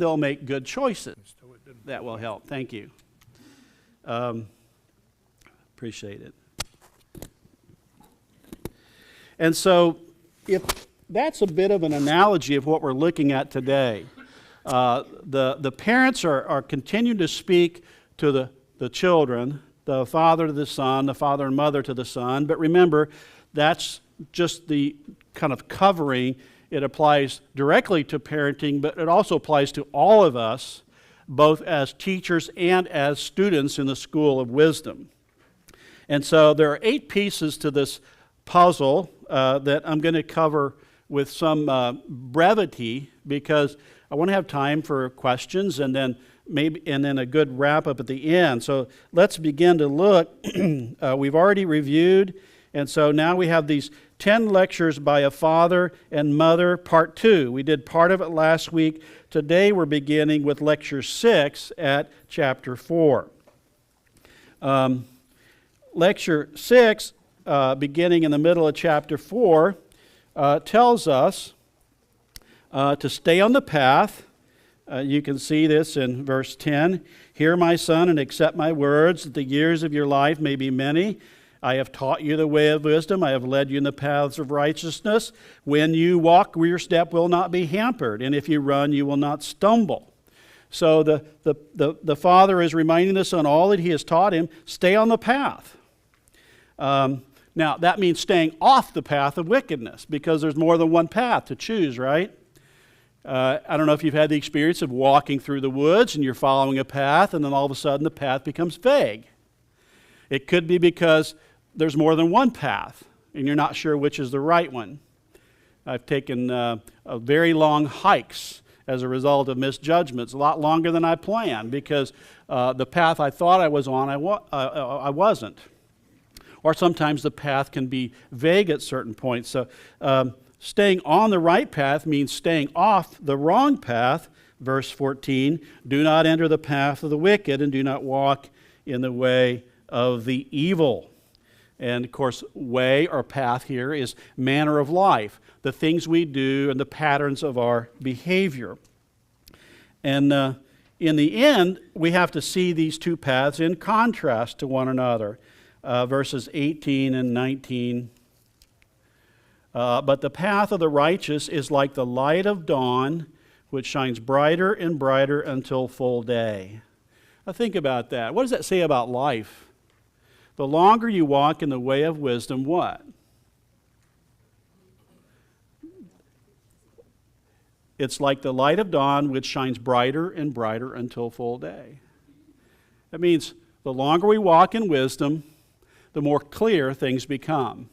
they'll make good choices. That will help. Thank you. Appreciate it. And so, if that's a bit of an analogy of what we're looking at today. The parents are continuing to speak to the children, the father to the son, the father and mother to the son. But remember, that's just the kind of covering. It applies directly to parenting, but it also applies to all of us, both as teachers and as students in the school of wisdom. And so there are 8 pieces to this puzzle that I'm going to cover with some brevity, because I want to have time for questions and then a good wrap up at the end. So let's begin to look. We've already reviewed, and so now we have these 10 lectures by a father and mother, part 2. We did part of it last week. Today we're beginning with lecture 6 at chapter 4. Lecture 6, beginning in the middle of chapter 4, tells us to stay on the path. You can see this in verse 10. Hear, my son, and accept my words, that the years of your life may be many. I have taught you the way of wisdom. I have led you in the paths of righteousness. When you walk, your step will not be hampered, and if you run, you will not stumble. So the father is reminding the son all that he has taught him. Stay on the path. Now, that means staying off the path of wickedness, because there's more than one path to choose, right? I don't know if you've had the experience of walking through the woods and you're following a path, and then all of a sudden the path becomes vague. It could be because there's more than one path, and you're not sure which is the right one. I've taken very long hikes as a result of misjudgments, a lot longer than I planned, because the path I thought I was on, I wasn't. Or sometimes the path can be vague at certain points. So staying on the right path means staying off the wrong path. Verse 14, do not enter the path of the wicked, and do not walk in the way of the evil. And of course, way or path here is manner of life, the things we do and the patterns of our behavior. And in the end, we have to see these two paths in contrast to one another. Verses 18 and 19. But the path of the righteous is like the light of dawn, which shines brighter and brighter until full day. Now think about that. What does that say about life? The longer you walk in the way of wisdom, what? It's like the light of dawn, which shines brighter and brighter until full day. That means the longer we walk in wisdom, the more clear things become.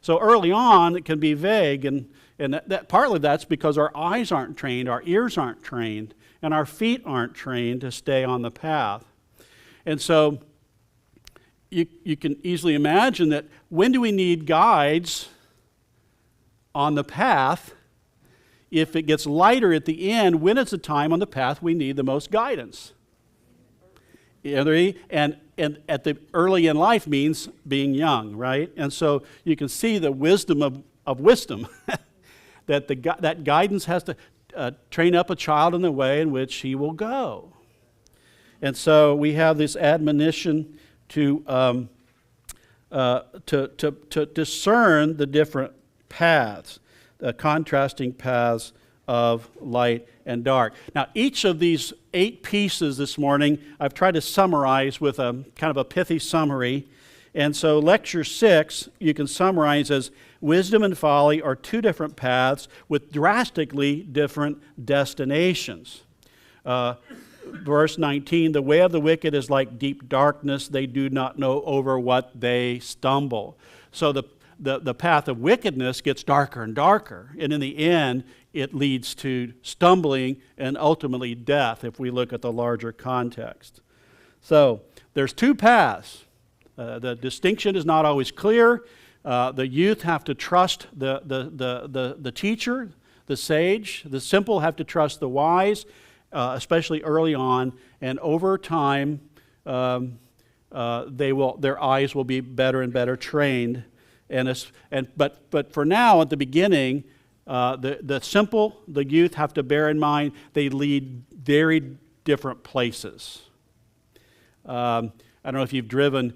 So early on, it can be vague, and that partly that's because our eyes aren't trained, our ears aren't trained, and our feet aren't trained to stay on the path. And so you can easily imagine that when do we need guides on the path? If it gets lighter at the end, when is the time on the path we need the most guidance? And at the early in life means being young, right? And so you can see the wisdom of wisdom, that that guidance has to train up a child in the way in which he will go. And so we have this admonition to discern the different paths, the contrasting paths of light and dark. Now, each of these 8 pieces this morning, I've tried to summarize with a kind of a pithy summary. And so lecture 6, you can summarize as wisdom and folly are 2 different paths with drastically different destinations. Verse 19, the way of the wicked is like deep darkness. They do not know over what they stumble. So the path of wickedness gets darker and darker. And in the end, it leads to stumbling and ultimately death if we look at the larger context. So there's 2 paths. The distinction is not always clear. The youth have to trust the teacher, the sage. The simple have to trust the wise, especially early on. And over time, their eyes will be better and better trained. But for now, at the beginning, The simple, the youth have to bear in mind they lead very different places. I don't know if you've driven,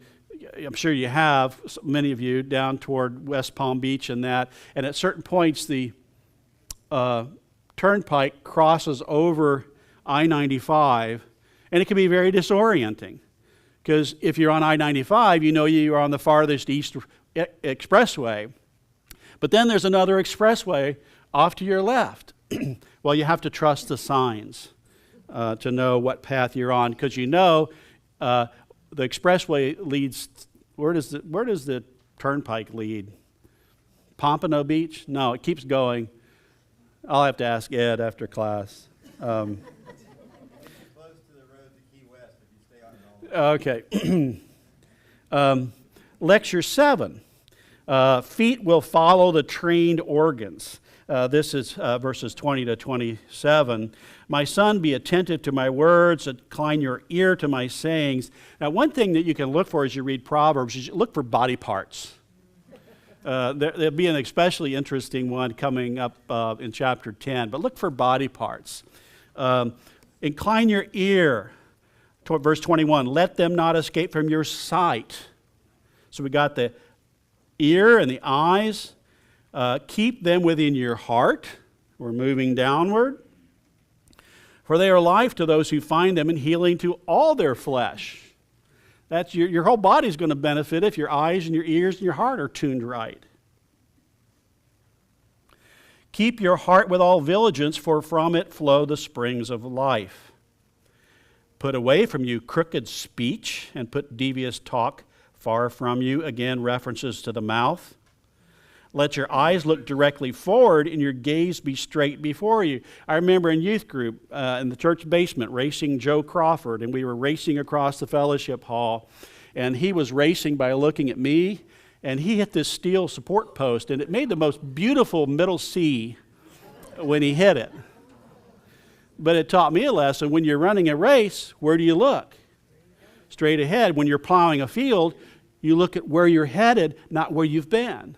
I'm sure you have, many of you, down toward West Palm Beach and that, and at certain points the turnpike crosses over I-95, and it can be very disorienting, because if you're on I-95, you know you're on the farthest east expressway. But then there's another expressway off to your left. Well, you have to trust the signs to know what path you're on, because you know the expressway leads. Where does the turnpike lead? Pompano Beach? No, it keeps going. I'll have to ask Ed after class. Close to the road to Key West if you stay on it all. Okay. Lecture 7. Feet will follow the trained organs. This is verses 20 to 27. My son, be attentive to my words, incline your ear to my sayings. Now, one thing that you can look for as you read Proverbs is you look for body parts. There'll be an especially interesting one coming up in chapter 10, but look for body parts. Incline your ear, to verse 21, let them not escape from your sight. So we got the ear and the eyes. Keep them within your heart. We're moving downward. For they are life to those who find them and healing to all their flesh. That's your whole body's going to benefit if your eyes and your ears and your heart are tuned right. Keep your heart with all diligence, for from it flow the springs of life. Put away from you crooked speech and put devious talk far from you. Again, references to the mouth. Let your eyes look directly forward and your gaze be straight before you. I remember in youth group in the church basement racing Joe Crawford, and we were racing across the fellowship hall, and he was racing by looking at me, and he hit this steel support post, and it made the most beautiful middle C when he hit it. But it taught me a lesson. When you're running a race, where do you look? Straight ahead. When you're plowing a field, you look at where you're headed, not where you've been.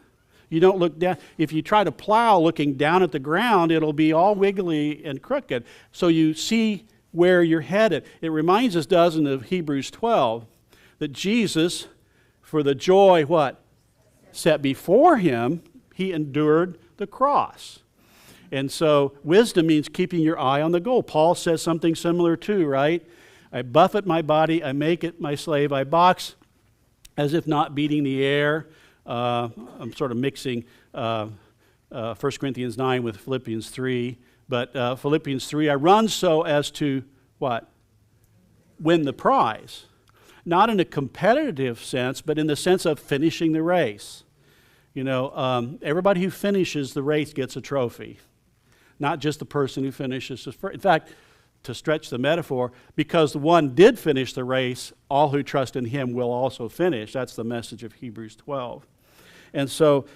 You don't look down. If you try to plow looking down at the ground, it'll be all wiggly and crooked. So you see where you're headed. It reminds us, doesn't it, of Hebrews 12, that Jesus, for the joy, what? Set before him, he endured the cross. And so wisdom means keeping your eye on the goal. Paul says something similar too, right? I buffet my body, I make it my slave, I box as if not beating the air. I'm sort of mixing 1 Corinthians 9 with Philippians 3. But Philippians 3, I run so as to, what? Win the prize. Not in a competitive sense, but in the sense of finishing the race. You know, everybody who finishes the race gets a trophy. Not just the person who finishes the first. In fact, to stretch the metaphor, because the one did finish the race, all who trust in him will also finish. That's the message of Hebrews 12. And so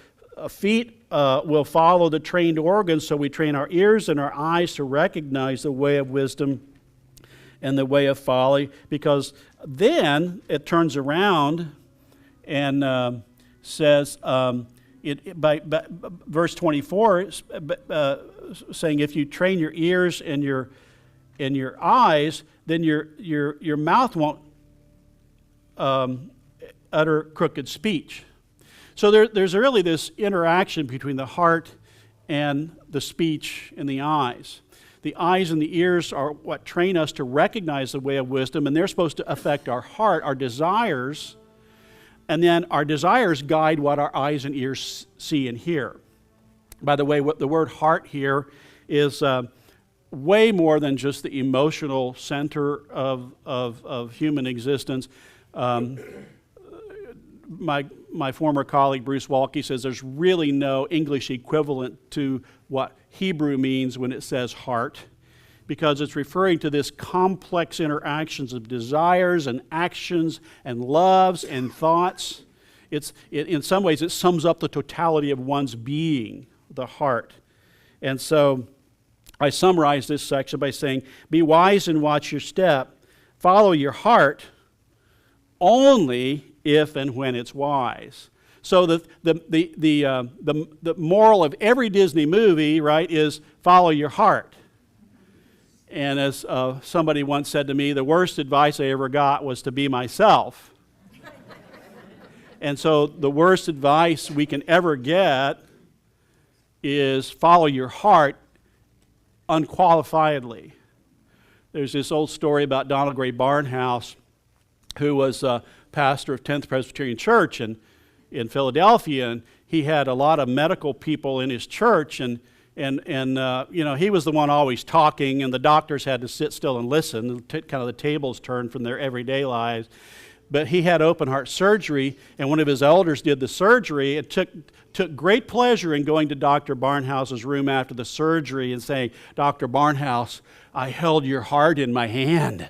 feet will follow the trained organs, so we train our ears and our eyes to recognize the way of wisdom and the way of folly, because then it turns around and says, by verse 24, saying if you train your ears and your eyes, then your mouth won't utter crooked speech. So there's really this interaction between the heart and the speech and the eyes. The eyes and the ears are what train us to recognize the way of wisdom, and they're supposed to affect our heart, our desires, and then our desires guide what our eyes and ears see and hear. By the way, what the word heart here is way more than just the emotional center of human existence. My former colleague Bruce Walke says there's really no English equivalent to what Hebrew means when it says heart, because it's referring to this complex interactions of desires and actions and loves and thoughts. In some ways it sums up the totality of one's being, the heart. And so I summarize this section by saying, be wise and watch your step. Follow your heart only if and when it's wise. So the moral of every Disney movie, right, is follow your heart. And as somebody once said to me, the worst advice I ever got was to be myself. And so the worst advice we can ever get is follow your heart unqualifiedly. There's this old story about Donald Gray Barnhouse, who was a pastor of 10th Presbyterian Church in Philadelphia, and he had a lot of medical people in his church, and he was the one always talking, and the doctors had to sit still and listen. Kind of the tables turned from their everyday lives. But he had open heart surgery, and one of his elders did the surgery and took great pleasure in going to Dr. Barnhouse's room after the surgery and saying, "Dr. Barnhouse, I held your heart in my hand."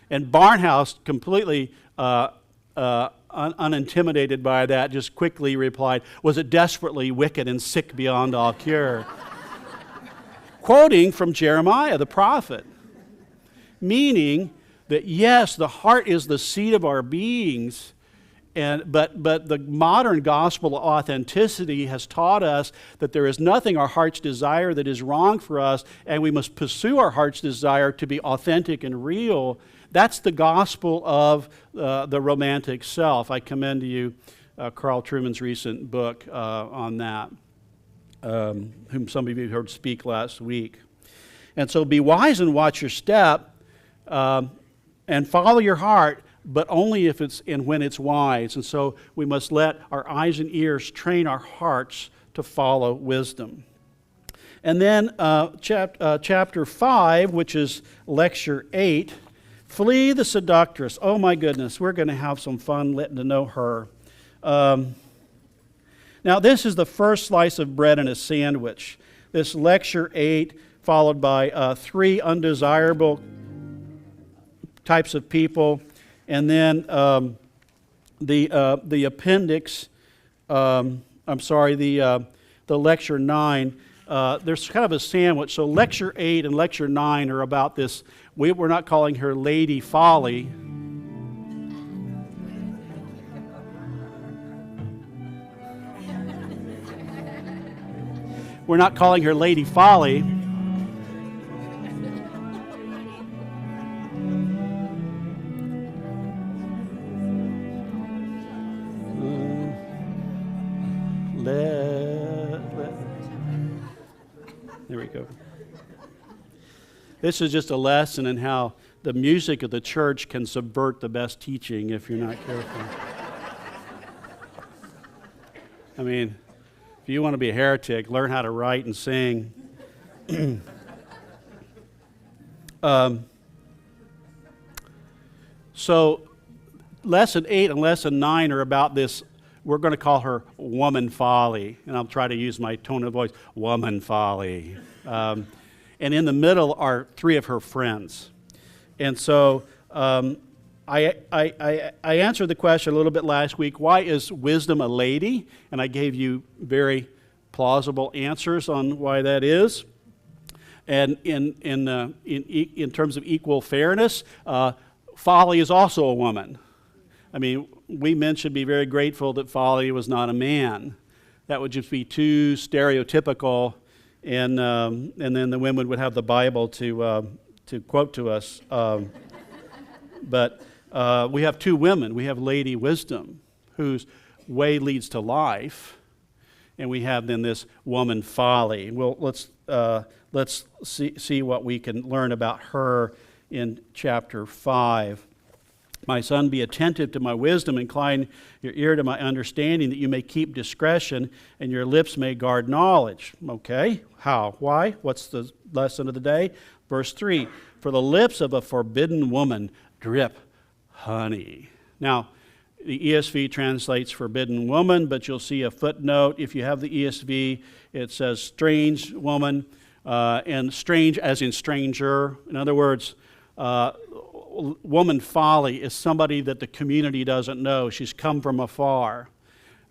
And Barnhouse, completely unintimidated by that, just quickly replied, "Was it desperately wicked and sick beyond all cure?" Quoting from Jeremiah the prophet, meaning that yes, the heart is the seat of our beings, but the modern gospel of authenticity has taught us that there is nothing our hearts desire that is wrong for us, and we must pursue our heart's desire to be authentic and real. That's the gospel of the romantic self. I commend to you Carl Trueman's recent book on that, whom some of you heard speak last week. And so be wise and watch your step, and follow your heart, but only if it's and when it's wise. And so we must let our eyes and ears train our hearts to follow wisdom. And then chapter 5, which is lecture 8, flee the seductress. Oh my goodness, we're going to have some fun getting to know her. Now this is the first slice of bread in a sandwich. This lecture 8, followed by 3 undesirable types of people, and then the appendix. The lecture 9. There's kind of a sandwich. So lecture 8 and lecture 9 are about this. We're not calling her Lady Folly. We're not calling her Lady Folly. There we go. This is just a lesson in how the music of the church can subvert the best teaching if you're not careful. I mean, if you want to be a heretic, learn how to write and sing. So lesson 8 and lesson 9 are about this. We're going to call her Woman Folly, and I'll try to use my tone of voice, Woman Folly. And in the middle are 3 of her friends. And so I answered the question a little bit last week, why is wisdom a lady? And I gave you very plausible answers on why that is. And in terms of equal fairness, folly is also a woman. I mean, we men should be very grateful that folly was not a man. That would just be too stereotypical, and then the women would have the Bible to quote to us. But we have 2 women. We have Lady Wisdom, whose way leads to life, and we have then this Woman Folly. Well, let's see what we can learn about her in chapter 5. My son, be attentive to my wisdom, incline your ear to my understanding, that you may keep discretion, and your lips may guard knowledge. Okay, how? Why? What's the lesson of the day? Verse 3, for the lips of a forbidden woman drip honey. Now, the ESV translates forbidden woman, but you'll see a footnote. If you have the ESV, it says strange woman, and strange as in stranger. In other words, woman folly is somebody that the community doesn't know. She's come from afar.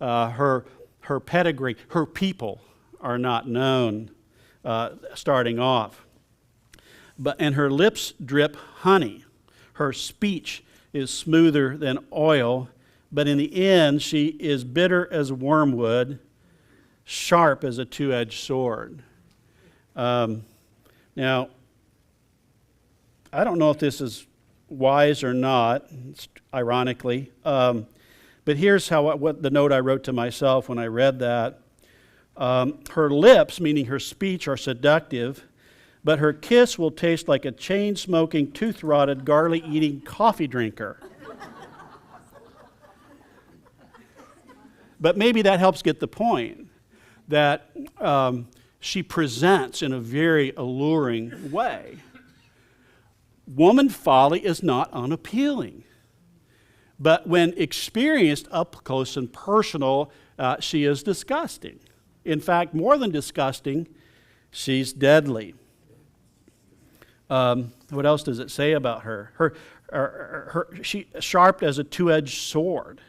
Her pedigree, her people are not known starting off. And her lips drip honey. Her speech is smoother than oil, but in the end she is bitter as wormwood, sharp as a two-edged sword. Now, I don't know if this is wise or not, ironically, but here's what the note I wrote to myself when I read that. Her lips, meaning her speech, are seductive, but her kiss will taste like a chain-smoking, tooth-rotted, garlic-eating coffee drinker. But maybe that helps get the point, that she presents in a very alluring way. Woman folly is not unappealing, but when experienced up close and personal, she is disgusting. In fact, more than disgusting, she's deadly. What else does it say about her? She sharp as a two-edged sword.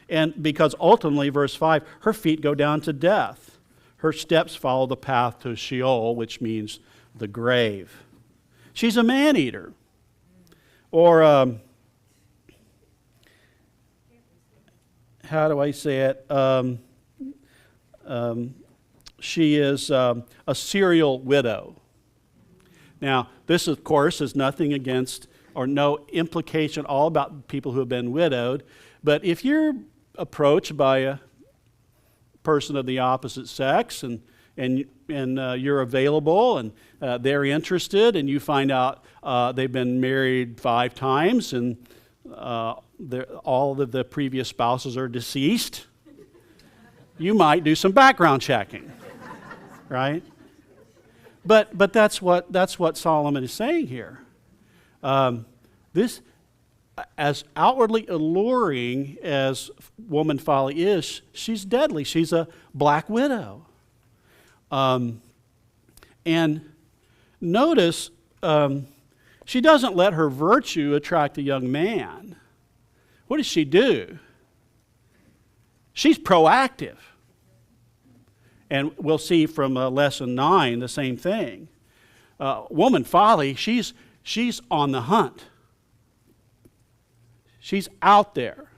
And because ultimately, verse 5, her feet go down to death. Her steps follow the path to Sheol, which means the grave. She's a man-eater. Or, how do I say it? She is a serial widow. Now, this, of course, is nothing against or no implication all about people who have been widowed. But if you're approached by a person of the opposite sex and you're available and they're interested, and you find out they've been married 5 times and all of the previous spouses are deceased, you might do some background checking, right? But that's what Solomon is saying here. This, as outwardly alluring as woman folly is, she's deadly. She's a black widow. And notice, she doesn't let her virtue attract a young man. What does she do? She's proactive. And we'll see from lesson 9 the same thing. Woman folly, she's on the hunt. She's out there.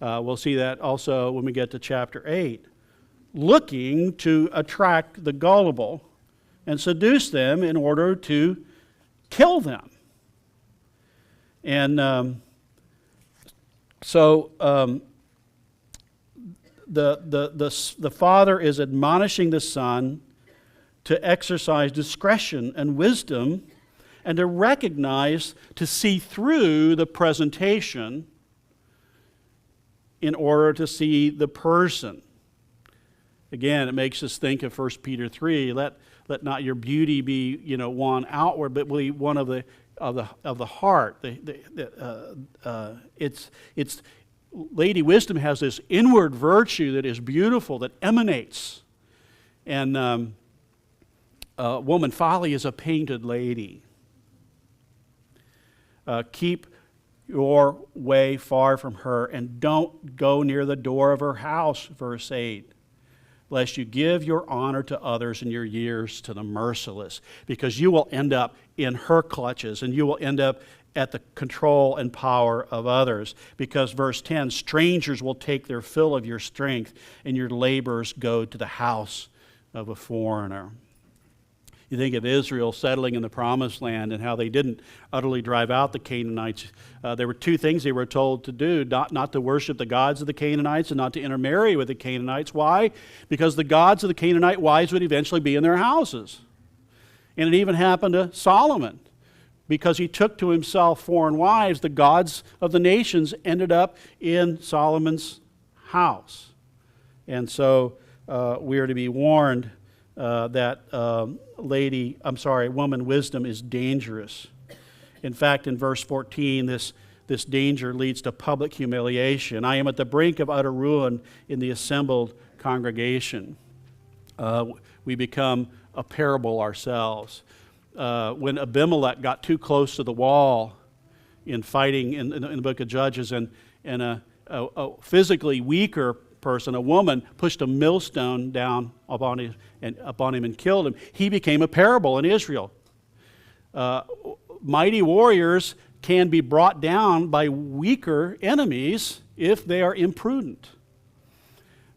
We'll see that also when we get to chapter 8. Looking to attract the gullible and seduce them in order to kill them. And the father is admonishing the son to exercise discretion and wisdom and to recognize, to see through the presentation in order to see the person. Again, it makes us think of 1 Peter 3. Let not your beauty be, one outward, but be one of the heart. It's Lady Wisdom has this inward virtue that is beautiful, that emanates. And woman folly is a painted lady. Keep your way far from her, and don't go near the door of her house, verse 8, lest you give your honor to others and your years to the merciless, because you will end up in her clutches, and you will end up at the control and power of others. Because verse 10, strangers will take their fill of your strength, and your labors go to the house of a foreigner. You think of Israel settling in the Promised Land and how they didn't utterly drive out the Canaanites. There were 2 things they were told to do: not to worship the gods of the Canaanites and not to intermarry with the Canaanites. Why? Because the gods of the Canaanite wives would eventually be in their houses. And it even happened to Solomon. Because he took to himself foreign wives, the gods of the nations ended up in Solomon's house. And so we are to be warned that woman wisdom is dangerous. In fact, in verse 14, this danger leads to public humiliation. I am at the brink of utter ruin in the assembled congregation. We become a parable ourselves. When Abimelech got too close to the wall in fighting in the book of Judges, and a physically weaker person, a woman, pushed a millstone down upon him and killed him, he became a parable in Israel. Mighty warriors can be brought down by weaker enemies if they are imprudent.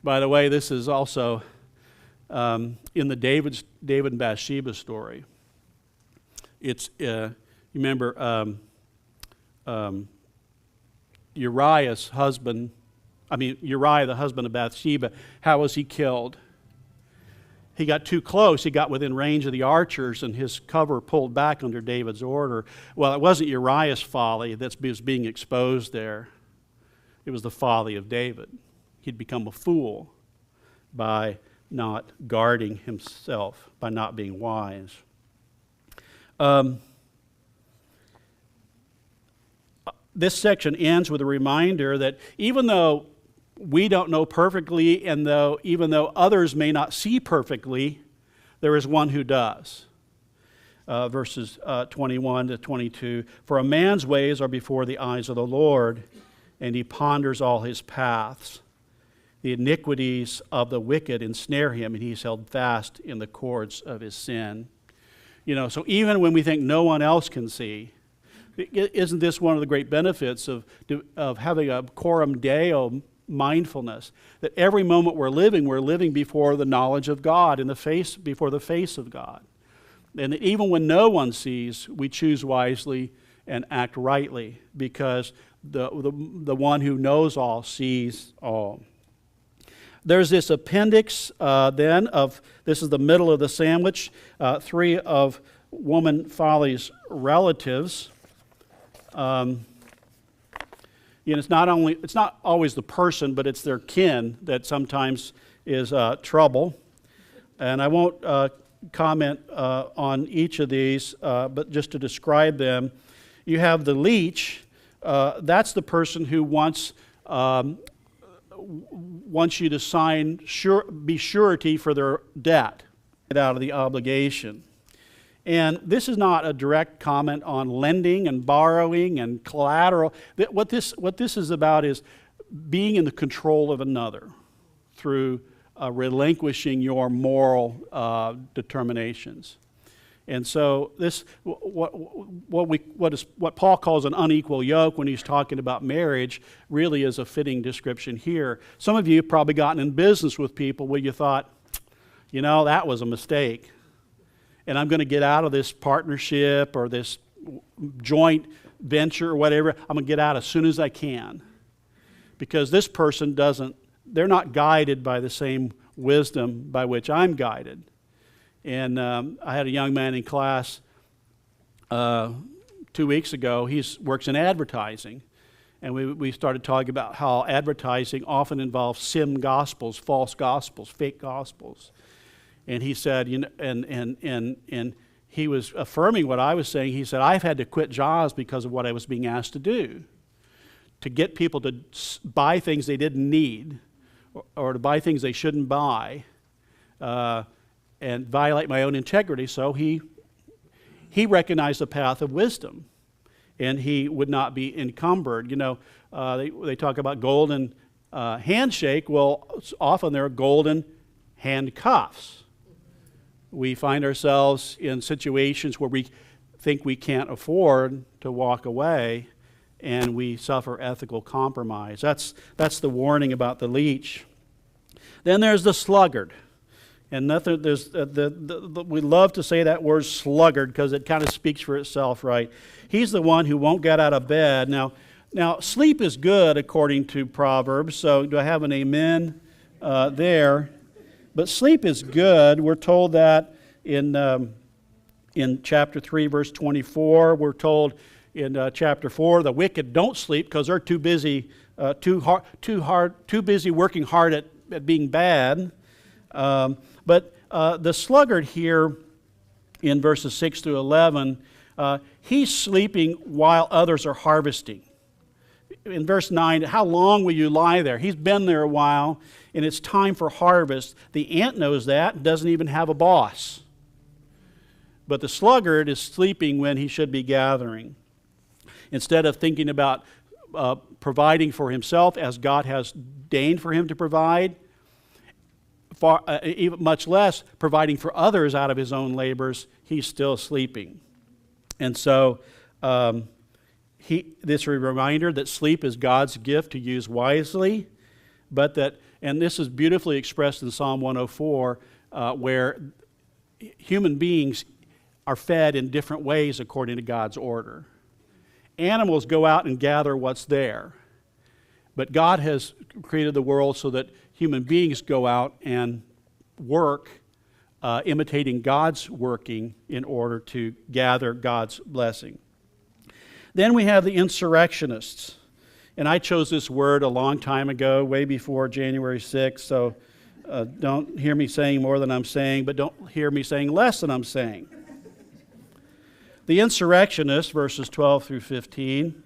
By the way, this is also in the David and Bathsheba story. It's you remember Uriah, the husband of Bathsheba. How was he killed? He got too close. He got within range of the archers, and his cover pulled back under David's order. Well, it wasn't Uriah's folly that was being exposed there. It was the folly of David. He'd become a fool by not guarding himself, by not being wise. This section ends with a reminder that even though we don't know perfectly, and even though others may not see perfectly, there is one who does. Verses 21 to 22. For a man's ways are before the eyes of the Lord, and he ponders all his paths. The iniquities of the wicked ensnare him, and he's held fast in the cords of his sin. So even when we think no one else can see, isn't this one of the great benefits of having a coram Deo mindfulness, that every moment we're living before the knowledge of God, before the face of God. And that even when no one sees, we choose wisely and act rightly, because the one who knows all sees all. There's this appendix this is the middle of the sandwich, 3 of woman folly's relatives. It's not always the person, but it's their kin that sometimes is trouble. And I won't comment on each of these, but just to describe them. You have the leech. That's the person who wants you to be surety for their debt, get out of the obligation. And this is not a direct comment on lending and borrowing and collateral. What this is about is being in the control of another through relinquishing your moral determinations. And so this, what Paul calls an unequal yoke when he's talking about marriage, really is a fitting description here. Some of you have probably gotten in business with people where you thought, that was a mistake, and I'm going to get out of this partnership or this joint venture or whatever. I'm going to get out as soon as I can, because this person they're not guided by the same wisdom by which I'm guided. And I had a young man in class 2 weeks ago. He works in advertising. And we started talking about how advertising often involves sim gospels, false gospels, fake gospels. And he said, and he was affirming what I was saying. He said, I've had to quit jobs because of what I was being asked to do, to get people to buy things they didn't need, or to buy things they shouldn't buy, and violate my own integrity. So he recognized the path of wisdom, and he would not be encumbered. They talk about golden handshake. Well, often there are golden handcuffs. We find ourselves in situations where we think we can't afford to walk away, and we suffer ethical compromise. That's the warning about the leech. Then there's the sluggard. And we love to say that word sluggard because it kind of speaks for itself, right? He's the one who won't get out of bed. Now sleep is good according to Proverbs, so do I have an amen there? But sleep is good. We're told that in chapter 3, verse 24. We're told in chapter 4, the wicked don't sleep because they're too busy working hard at being bad. But the sluggard here in verses 6 through 11, he's sleeping while others are harvesting. In verse 9, how long will you lie there? He's been there a while, and it's time for harvest. The ant knows that and doesn't even have a boss. But the sluggard is sleeping when he should be gathering. Instead of thinking about providing for himself as God has deigned for him to provide, even much less providing for others out of his own labors, he's still sleeping. And so this is a reminder that sleep is God's gift to use wisely, but that, and this is beautifully expressed in Psalm 104, where human beings are fed in different ways according to God's order. Animals go out and gather what's there, but God has created the world so that human beings go out and work, imitating God's working in order to gather God's blessing. Then we have the insurrectionists. And I chose this word a long time ago, way before January 6th, so don't hear me saying more than I'm saying, but don't hear me saying less than I'm saying. The insurrectionist, verses 12 through 15,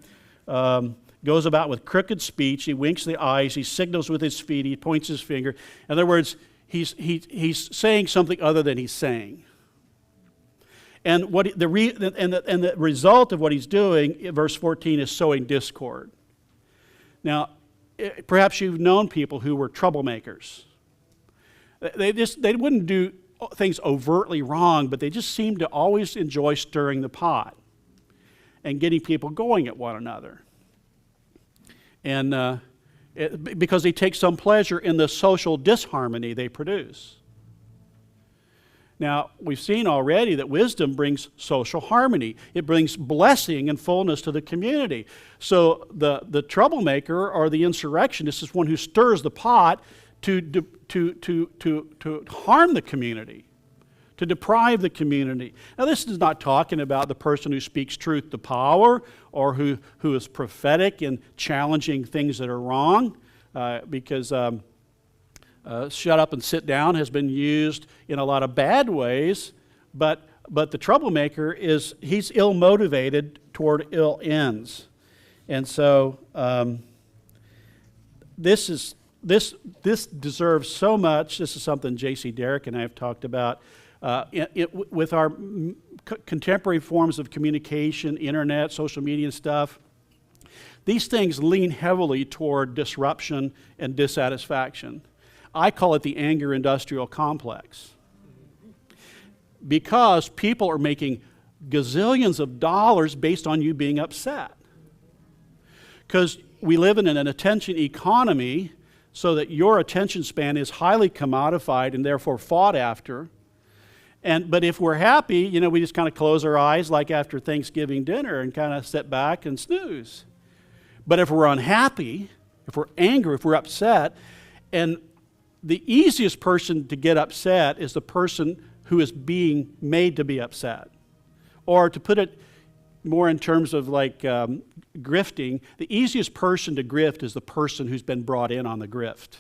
goes about with crooked speech. He winks the eyes. He signals with his feet. He points his finger. In other words, he's saying something other than he's saying. And the result of what he's doing, in verse 14, is sowing discord. Now, perhaps you've known people who were troublemakers. They wouldn't do things overtly wrong, but they just seemed to always enjoy stirring the pot and getting people going at one another. And because they take some pleasure in the social disharmony they produce. Now, we've seen already that wisdom brings social harmony. It brings blessing and fullness to the community. So the troublemaker or the insurrectionist is one who stirs the pot to harm the community, to deprive the community. Now, this is not talking about the person who speaks truth to power or who is prophetic in challenging things that are wrong, because shut up and sit down has been used in a lot of bad ways, but the troublemaker he's ill-motivated toward ill ends. And so this deserves so much. This is something J.C. Derrick and I have talked about. With our contemporary forms of communication, internet, social media and stuff, these things lean heavily toward disruption and dissatisfaction. I call it the anger industrial complex. Because people are making gazillions of dollars based on you being upset. Because we live in an attention economy, so that your attention span is highly commodified and therefore fought after. But if we're happy, we just kind of close our eyes like after Thanksgiving dinner and kind of sit back and snooze. But if we're unhappy, if we're angry, if we're upset, and the easiest person to get upset is the person who is being made to be upset. Or to put it more in terms of like grifting, the easiest person to grift is the person who's been brought in on the grift.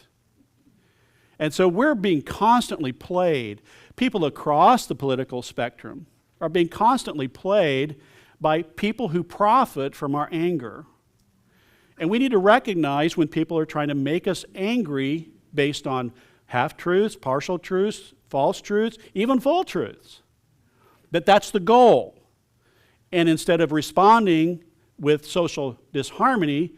And so we're being constantly played. People across the political spectrum are being constantly played by people who profit from our anger. And we need to recognize when people are trying to make us angry based on half-truths, partial truths, false truths, even full truths. That's the goal. And instead of responding with social disharmony,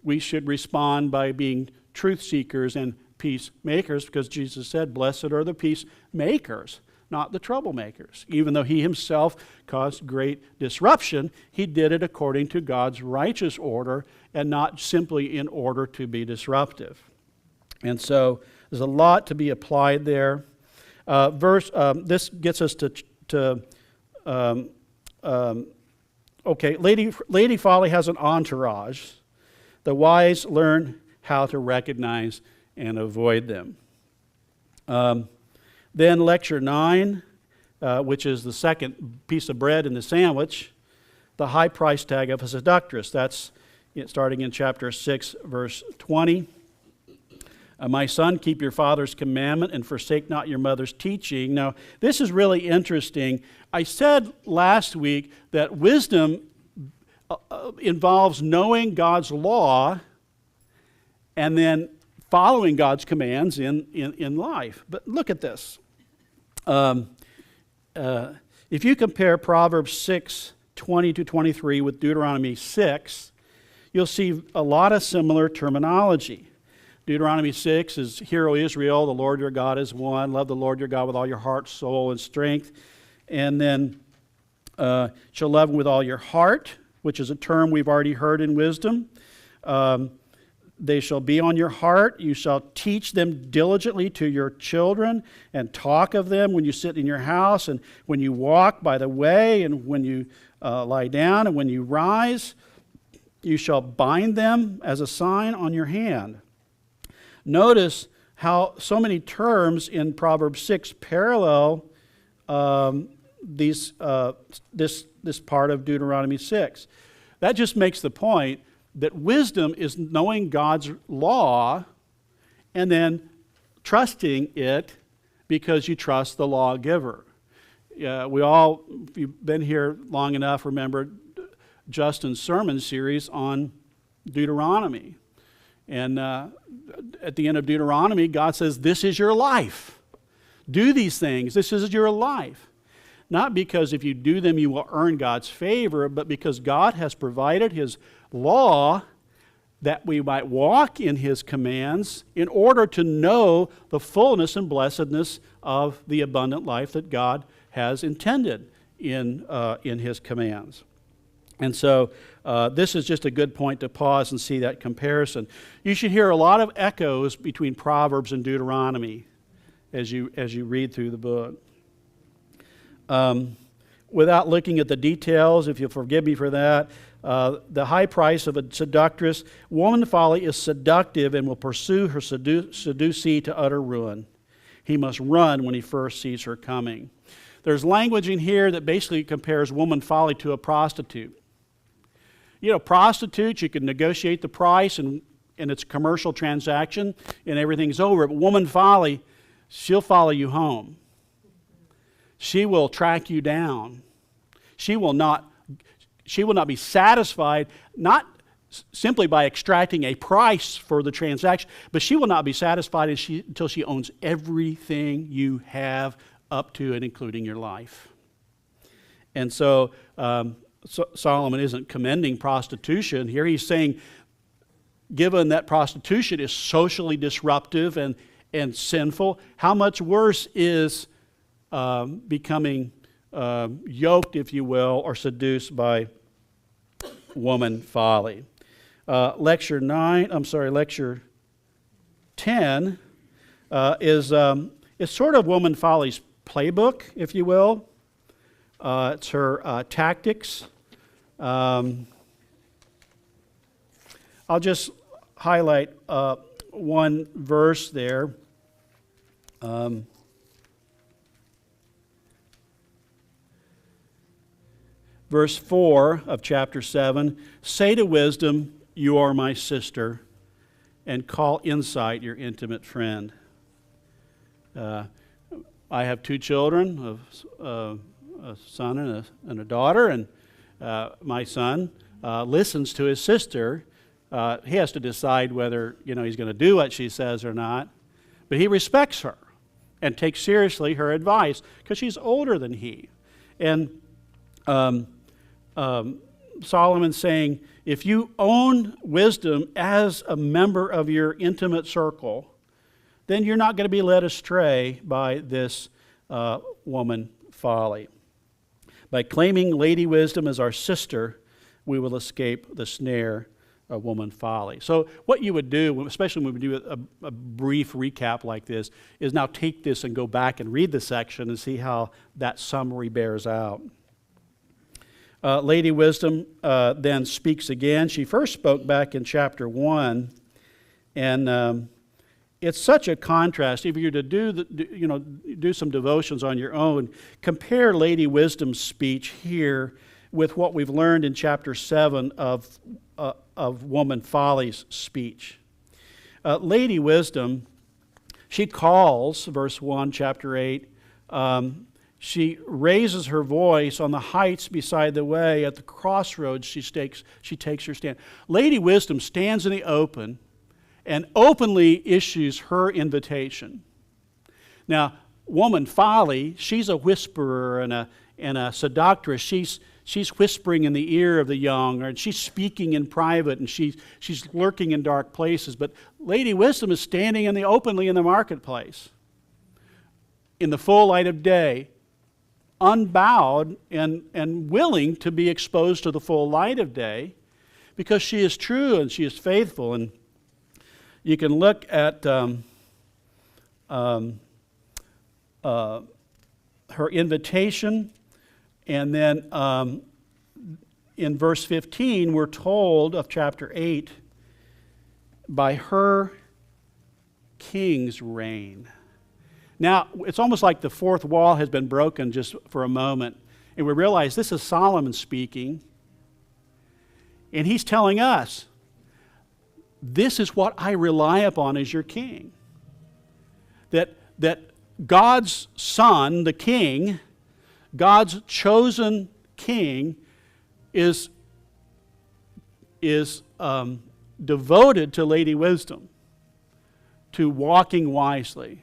we should respond by being truth seekers and peacemakers, because Jesus said, "Blessed are the peacemakers, not the troublemakers." Even though he himself caused great disruption, he did it according to God's righteous order and not simply in order to be disruptive. And so there's a lot to be applied there. This gets us okay, Lady Folly has an entourage. The wise learn how to recognize and avoid them. Then lecture 9, which is the second piece of bread in the sandwich, the high price tag of a seductress. That's starting in chapter 6, verse 20. My son, keep your father's commandment and forsake not your mother's teaching. Now, this is really interesting. I said last week that wisdom involves knowing God's law and then following God's commands in life. But look at this. If you compare Proverbs 6:20-23 with Deuteronomy 6, you'll see a lot of similar terminology. Deuteronomy 6 is, "Hear, O Israel, the Lord your God is one. Love the Lord your God with all your heart, soul, and strength." And then, "Shall love him with all your heart." which is a term we've already heard in wisdom. They shall be on your heart. You shall teach them diligently to your children and talk of them when you sit in your house and when you walk by the way and when you lie down and when you rise. You shall bind them as a sign on your hand. Notice how so many terms in Proverbs 6 parallel this part of Deuteronomy 6. That just makes the point that wisdom is knowing God's law and then trusting it because you trust the lawgiver. We all, if you've been here long enough, remember Justin's sermon series on Deuteronomy. And at the end of Deuteronomy, God says, this is your life. Do these things. This is your life. Not because if you do them you will earn God's favor, but because God has provided His law that we might walk in His commands in order to know the fullness and blessedness of the abundant life that God has intended in His commands. And so this is just a good point to pause and see that comparison. You should hear a lot of echoes between Proverbs and Deuteronomy as you read through the book. Without looking at the details, if you'll forgive me for that, the high price of a seductress, woman folly is seductive and will pursue her seducee to utter ruin. He must run when he first sees her coming. There's language in here that basically compares woman folly to a prostitute. You know, prostitutes, you can negotiate the price and it's a commercial transaction and everything's over. But woman folly, she'll follow you home. She will track you down. She will not be satisfied, not simply by extracting a price for the transaction, but she will not be satisfied until she owns everything you have up to and including your life. And so Solomon isn't commending prostitution here. He's saying, given that prostitution is socially disruptive and sinful, how much worse is becoming yoked, if you will, or seduced by woman folly. Lecture 10 is sort of woman folly's playbook, if you will. It's her tactics. I'll just highlight one verse there. Verse 4 of chapter 7, say to wisdom, you are my sister, and call insight your intimate friend. I have two children, a son and a daughter, and my son listens to his sister. He has to decide whether he's going to do what she says or not, but he respects her and takes seriously her advice because she's older than he. And Solomon's saying, if you own wisdom as a member of your intimate circle, then you're not going to be led astray by this woman folly. By claiming Lady Wisdom as our sister, we will escape the snare of woman folly. So what you would do, especially when we do a brief recap like this, is now take this and go back and read the section and see how that summary bears out. Lady Wisdom then speaks again. She first spoke back in chapter 1, and it's such a contrast. If you're to do some devotions on your own, compare Lady Wisdom's speech here with what we've learned in chapter 7 of woman folly's speech. Lady Wisdom, she calls, verse 1, chapter 8, she raises her voice on the heights beside the way. At the crossroads, she takes her stand. Lady Wisdom stands in the open and openly issues her invitation. Now, woman folly, she's a whisperer and a seductress. She's whispering in the ear of the young, and she's speaking in private, and she's lurking in dark places. But Lady Wisdom is standing openly in the marketplace, in the full light of day, unbowed and willing to be exposed to the full light of day because she is true and she is faithful. And you can look at her invitation, and then in verse 15 we're told of chapter 8, by her king's reign. Now, it's almost like the fourth wall has been broken just for a moment, and we realize this is Solomon speaking, and he's telling us, this is what I rely upon as your king. That God's son, the king, God's chosen king, is devoted to Lady Wisdom, to walking wisely.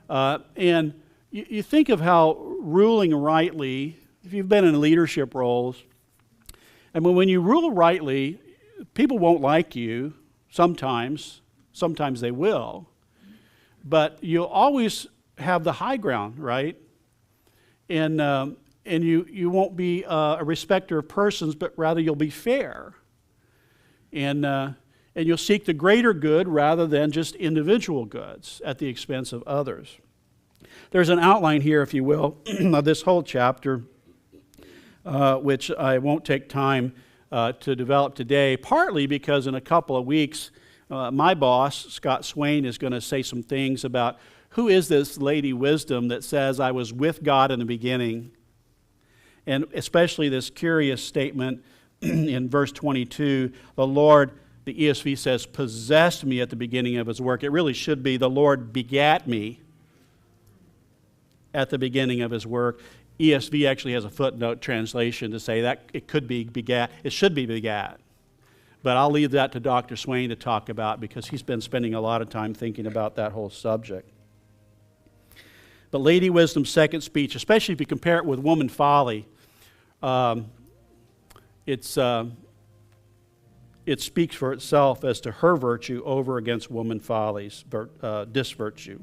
And you think of how ruling rightly, if you've been in leadership roles, and when you rule rightly, people won't like you sometimes they will, but you'll always have the high ground, right? And you won't be a respecter of persons, but rather you'll be fair. And you'll seek the greater good rather than just individual goods at the expense of others. There's an outline here, if you will, of this whole chapter, which I won't take time to develop today, partly because in a couple of weeks, my boss, Scott Swain, is going to say some things about who is this Lady Wisdom that says, I was with God in the beginning, and especially this curious statement in verse 22, the Lord, the ESV says, possessed me at the beginning of his work. It really should be, the Lord begat me at the beginning of his work. ESV actually has a footnote translation to say that it could be begat, it should be begat. But I'll leave that to Dr. Swain to talk about because he's been spending a lot of time thinking about that whole subject. But Lady Wisdom's second speech, especially if you compare it with Woman Folly, it speaks for itself as to her virtue over against Woman Folly's disvirtue.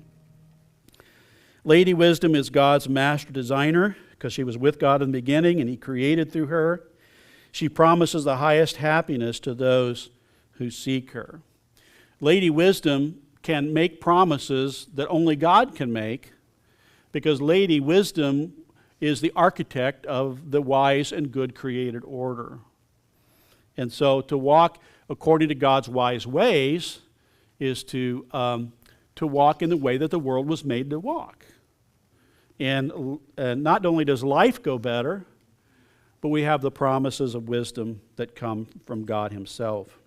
Lady Wisdom is God's master designer because she was with God in the beginning and he created through her. She promises the highest happiness to those who seek her. Lady Wisdom can make promises that only God can make because Lady Wisdom is the architect of the wise and good created order. And so to walk according to God's wise ways is to walk in the way that the world was made to walk. And not only does life go better, but we have the promises of wisdom that come from God himself.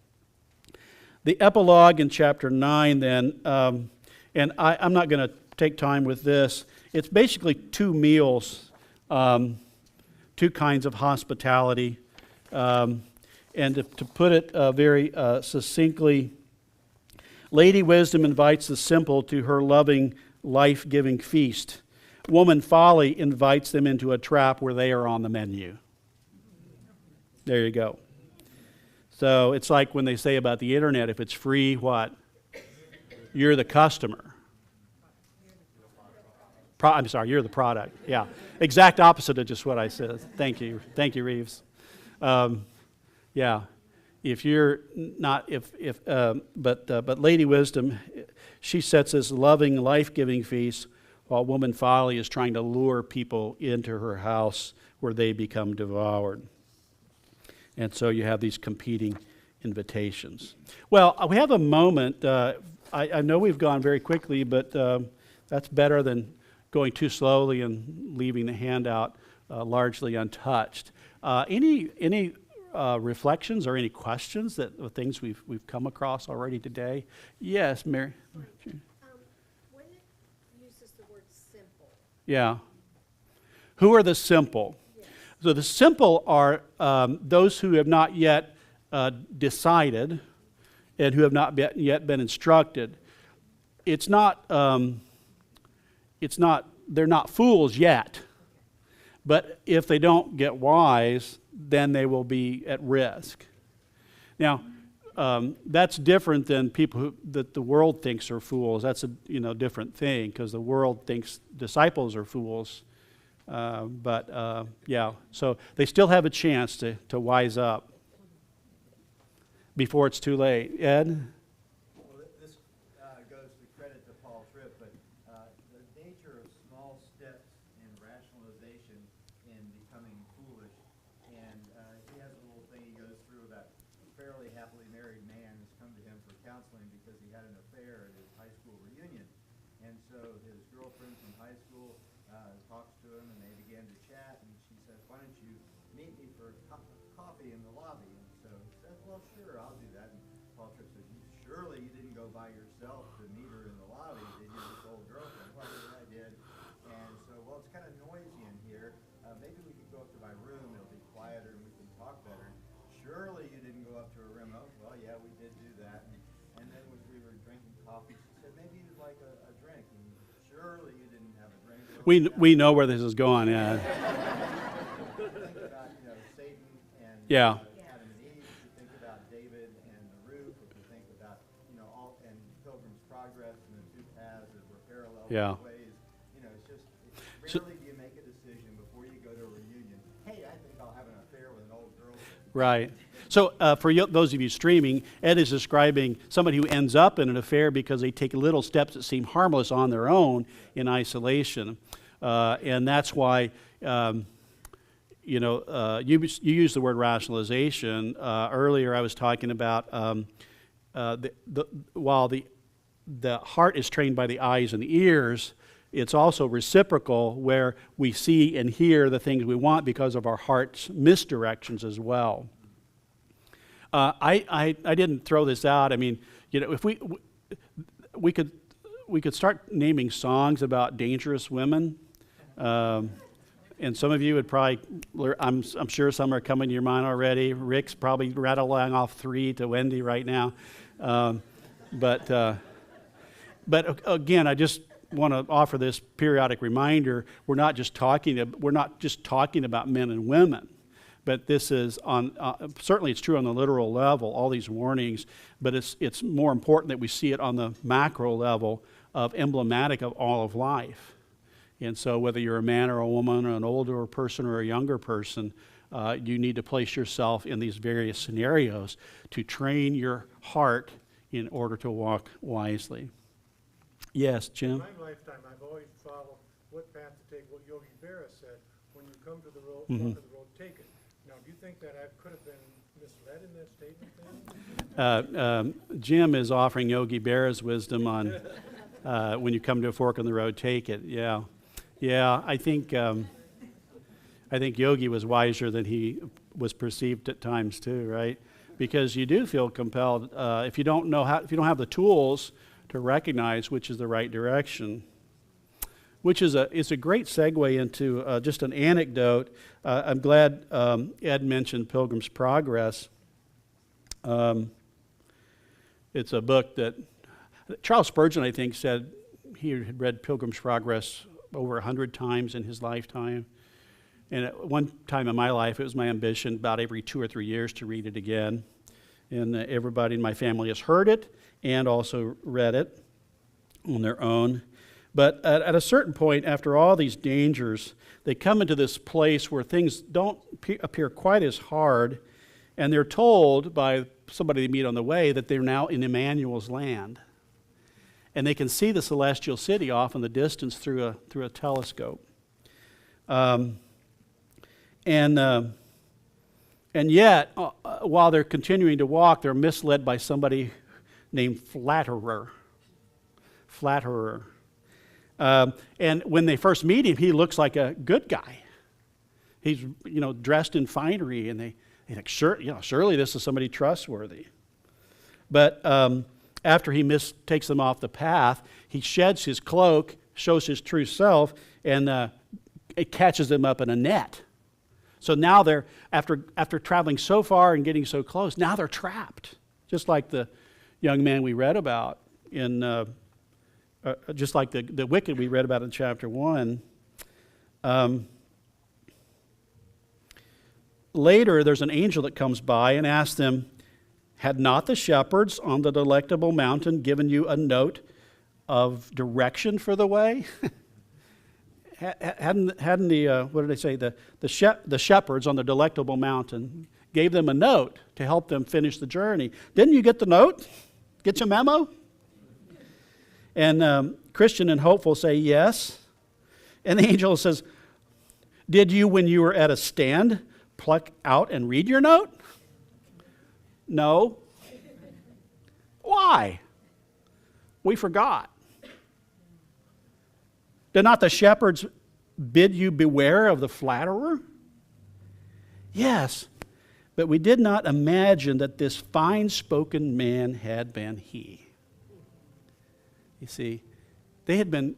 The epilogue in chapter 9 then, and I'm not going to take time with this, it's basically two meals, two kinds of hospitality. And to put it very succinctly, Lady Wisdom invites the simple to her loving, life-giving feast. Woman Folly invites them into a trap where they are on the menu. There you go. So it's like when they say about the internet, if it's free, what? You're the customer. I'm sorry, you're the product. Yeah, exact opposite of just what I said. Thank you, Reeves. Yeah, if you're not, but Lady Wisdom, she sets this loving, life-giving feast, while Woman Folly is trying to lure people into her house where they become devoured. And so you have these competing invitations. Well, we have a moment. I know we've gone very quickly, but that's better than going too slowly and leaving the handout largely untouched. Any reflections or any questions that things we've come across already today? Yes, Mary. When it uses the word simple. Yeah. Who are the simple? Yes. So the simple are those who have not yet decided and who have not yet been instructed. It's not. They're not fools yet. But if they don't get wise, then they will be at risk. Now, that's different than people that the world thinks are fools. That's a different thing because the world thinks disciples are fools. Yeah, so they still have a chance to wise up before it's too late. Ed? Well, this goes to credit to Paul Tripp, but the nature of small steps in rationalization in becoming foolish, and he has a little thing he goes through about a fairly happily married man who's come to him for counseling because he had an affair at his high school reunion. And so his girlfriend from high school talks to him, and they began to chat, and she says, "Why don't you meet me for coffee in the lobby?" And so he says, "Well, sure, I'll do that." And Paul Tripp says, "Surely you didn't go by yourself to meet her in the lobby, did you, this old girlfriend?" "Well, yeah, I did." And so, "Well, it's kind of noisy in here. Maybe we could go up to my room, it'll be quieter, and we can talk better." "Surely you didn't go up to her room." "Oh, well, yeah, we did do that." And then when we were drinking coffee, she said, "Maybe you'd like a drink." And surely you didn't have a drink. We know where this is going, yeah. Think about, Satan and Yeah. Adam and Eve. If you think about David and the roof, if you think about, all and Pilgrim's Progress and the two paths that were parallel Yeah. ways, it's rarely do you make a decision before you go to a reunion. "Hey, I think I'll have an affair with an old girl." Right. So for those of you streaming, Ed is describing somebody who ends up in an affair because they take little steps that seem harmless on their own in isolation. And that's why, you use the word rationalization. Earlier I was talking about while the heart is trained by the eyes and the ears, it's also reciprocal where we see and hear the things we want because of our heart's misdirections as well. I didn't throw this out. I mean, if we could start naming songs about dangerous women, and some of you would probably, I'm sure some are coming to your mind already. Rick's probably rattling off 3 to Wendy right now, but again, I just want to offer this periodic reminder: we're not just talking about men and women. But this is certainly it's true on the literal level, all these warnings, but it's more important that we see it on the macro level of emblematic of all of life. And so whether you're a man or a woman or an older person or a younger person, you need to place yourself in these various scenarios to train your heart in order to walk wisely. Yes, Jim? In my lifetime, I've always followed what path to take, what Yogi Berra said, when you come to the road, walk to the road, take it. Now, do you think that I could have been misled in that statement then? Jim is offering Yogi Berra's wisdom on when you come to a fork in the road, take it. Yeah. I think Yogi was wiser than he was perceived at times too, right? Because you do feel compelled if you don't have the tools to recognize which is the right direction. Which is a great segue into just an anecdote. I'm glad Ed mentioned Pilgrim's Progress. It's a book that Charles Spurgeon, I think, said he had read Pilgrim's Progress over 100 times in his lifetime. And at one time in my life, it was my ambition about every 2 or 3 years to read it again. And everybody in my family has heard it and also read it on their own. But at a certain point, after all these dangers, they come into this place where things don't appear quite as hard, and they're told by somebody they meet on the way that they're now in Emmanuel's land. And they can see the celestial city off in the distance through a telescope. And yet, while they're continuing to walk, they're misled by somebody named Flatterer. And when they first meet him, he looks like a good guy. He's dressed in finery, and they think, surely this is somebody trustworthy. But after he takes them off the path, he sheds his cloak, shows his true self, and it catches them up in a net. So now they're after traveling so far and getting so close, now they're trapped, just like the young man we read about in. Just like the wicked we read about in chapter 1. Later, there's an angel that comes by and asks them, "Had not the shepherds on the delectable mountain given you a note of direction for the way?" hadn't the what did they say, the shepherds on the delectable mountain gave them a note to help them finish the journey. Didn't you get the note? Get your memo? And Christian and hopeful say yes. And the angel says, did you, when you were at a stand, pluck out and read your note? No. Why? We forgot. Did not the shepherds bid you beware of the flatterer? Yes, but we did not imagine that this fine-spoken man had been he. You see, they had been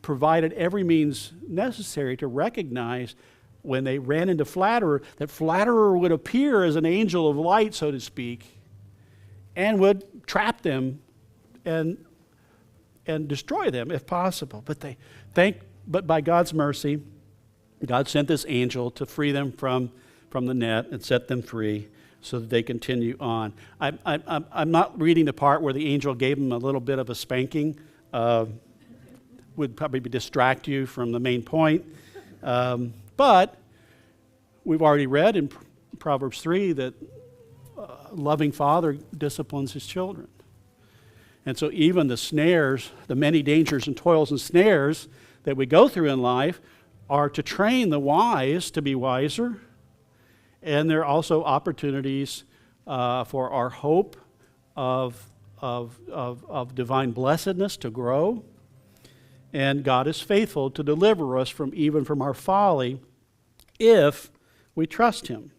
provided every means necessary to recognize when they ran into flatterer, that flatterer would appear as an angel of light, so to speak, and would trap them and destroy them if possible. But by God's mercy, God sent this angel to free them from the net and set them free so that they continue on. I'm not reading the part where the angel gave them a little bit of a spanking. Would probably distract you from the main point. But we've already read in Proverbs 3 that a loving father disciplines his children. And so even the snares, the many dangers and toils and snares that we go through in life are to train the wise to be wiser. And there are also opportunities for our hope of divine blessedness to grow. And God is faithful to deliver us even from our folly if we trust Him.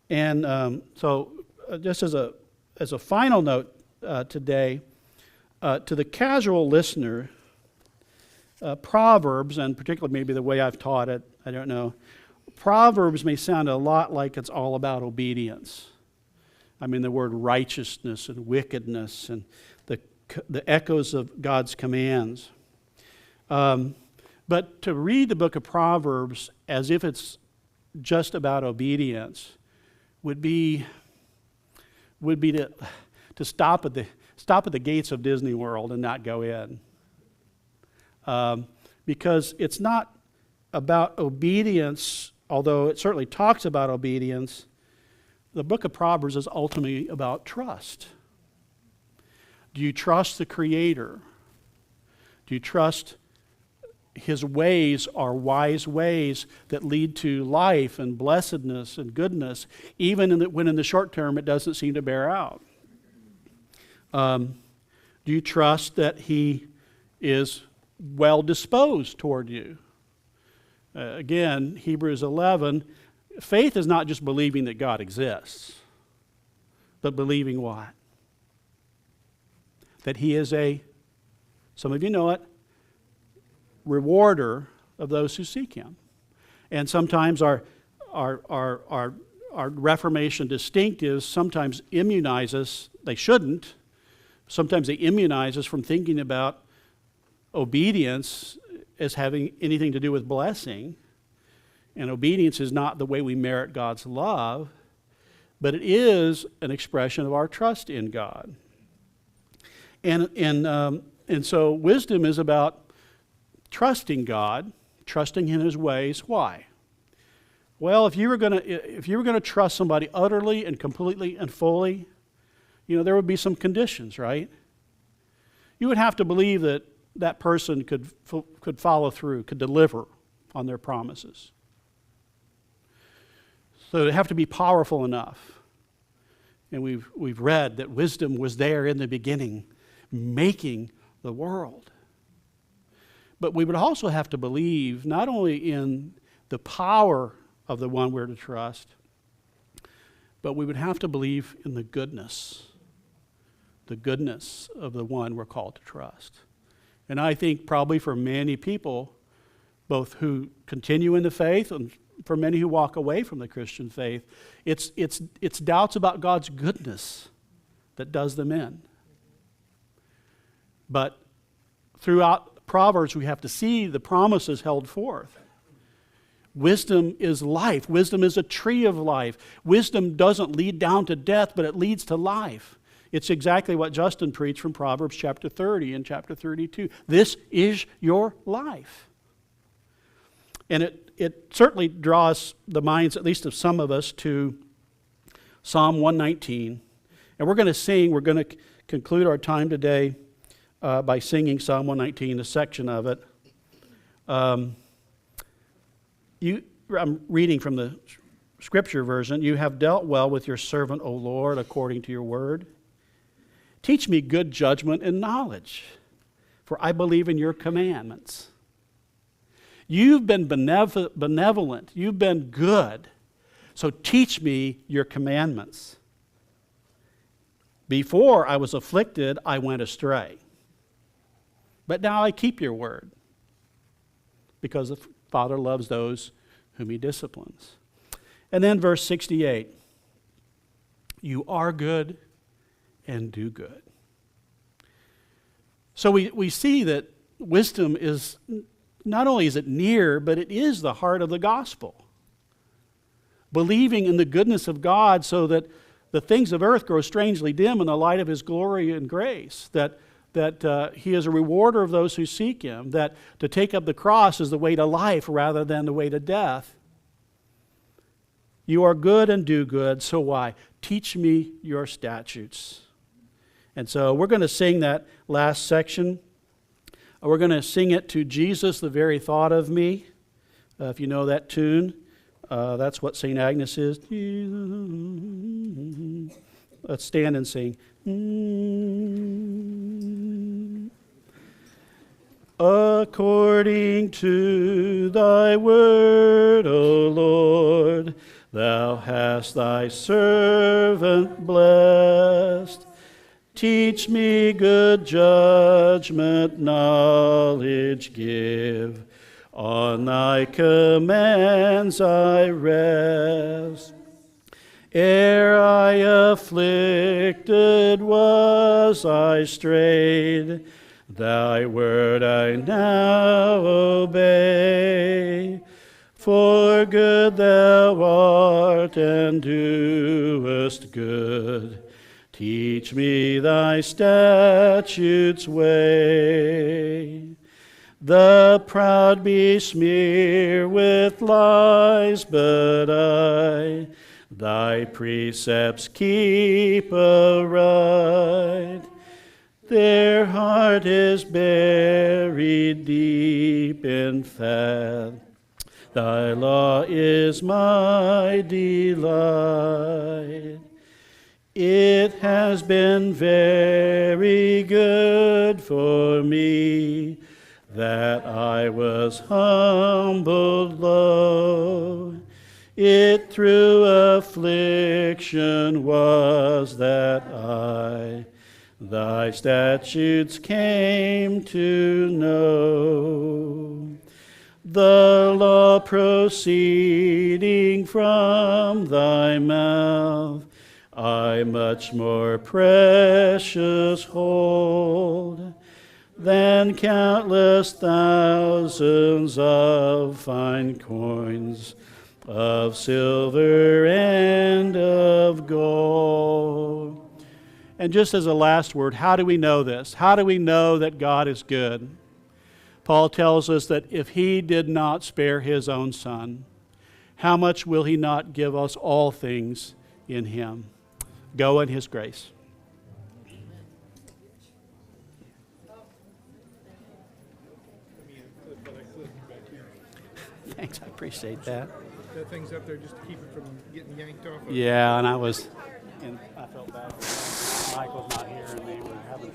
And so just as a final note today, to the casual listener, Proverbs, and particularly maybe the way I've taught it, I don't know, Proverbs may sound a lot like it's all about obedience. I mean, the word righteousness and wickedness and the echoes of God's commands. But to read the book of Proverbs as if it's just about obedience would be to stop at the gates of Disney World and not go in. Because it's not about obedience, although it certainly talks about obedience. The book of Proverbs is ultimately about trust. Do you trust the Creator? Do you trust His ways are wise ways that lead to life and blessedness and goodness, even when in the short term it doesn't seem to bear out? Do you trust that He is well disposed toward you? Again, Hebrews 11, faith is not just believing that God exists, but believing what? That He is some of you know it, rewarder of those who seek Him. And sometimes our Reformation distinctives sometimes immunize us. They shouldn't. Sometimes they immunize us from thinking about obedience as having anything to do with blessing. And obedience is not the way we merit God's love, but it is an expression of our trust in God. And so wisdom is about trusting God, trusting in His ways. Why? Well, if you were going to trust somebody utterly and completely and fully, there would be some conditions, right? You would have to believe that that person could follow through, could deliver on their promises. So it'd have to be powerful enough. And we've read that wisdom was there in the beginning, making the world. But we would also have to believe not only in the power of the one we're to trust, but we would have to believe in the goodness of the one we're called to trust. And I think probably for many people, both who continue in the faith and for many who walk away from the Christian faith, it's doubts about God's goodness that does them in. But throughout Proverbs, we have to see the promises held forth. Wisdom is life. Wisdom is a tree of life. Wisdom doesn't lead down to death, but it leads to life. It's exactly what Justin preached from Proverbs chapter 30 and chapter 32. This is your life. And it certainly draws the minds, at least of some of us, to Psalm 119. And we're going to conclude our time today by singing Psalm 119, a section of it. I'm reading from the Scripture version. You have dealt well with your servant, O Lord, according to your word. Teach me good judgment and knowledge, for I believe in your commandments. You've been benevolent. You've been good. So teach me your commandments. Before I was afflicted, I went astray. But now I keep your word, because the Father loves those whom he disciplines. And then verse 68. You are good and do good. So we see that wisdom is, not only is it near, but it is the heart of the gospel. Believing in the goodness of God so that the things of earth grow strangely dim in the light of his glory and grace, that he is a rewarder of those who seek him, that to take up the cross is the way to life rather than the way to death. You are good and do good, so why? Teach me your statutes. And so we're going to sing that last section. We're going to sing it to Jesus, the very thought of me. If you know that tune, that's what St. Agnes is. Let's stand and sing. According to thy word, O Lord, thou hast thy servant blessed. Teach me good judgment, knowledge give. On thy commands I rest. Ere I afflicted was, I strayed. Thy word I now obey. For good thou art and doest good. Teach me thy statutes' way. The proud besmear with lies, but I thy precepts keep aright. Their heart is buried deep in fat. Thy law is my delight. It has been very good for me that I was humbled low. It through affliction was that I thy statutes came to know. The law proceeding from thy mouth, I much more precious hold than countless thousands of fine coins, of silver and of gold. And just as a last word, how do we know this? How do we know that God is good? Paul tells us that if he did not spare his own son, how much will he not give us all things in him? Go in his grace. Thanks, I appreciate that. That thing's up there just to keep it from getting yanked off. Yeah, and I felt bad for Mike was not here, and they were having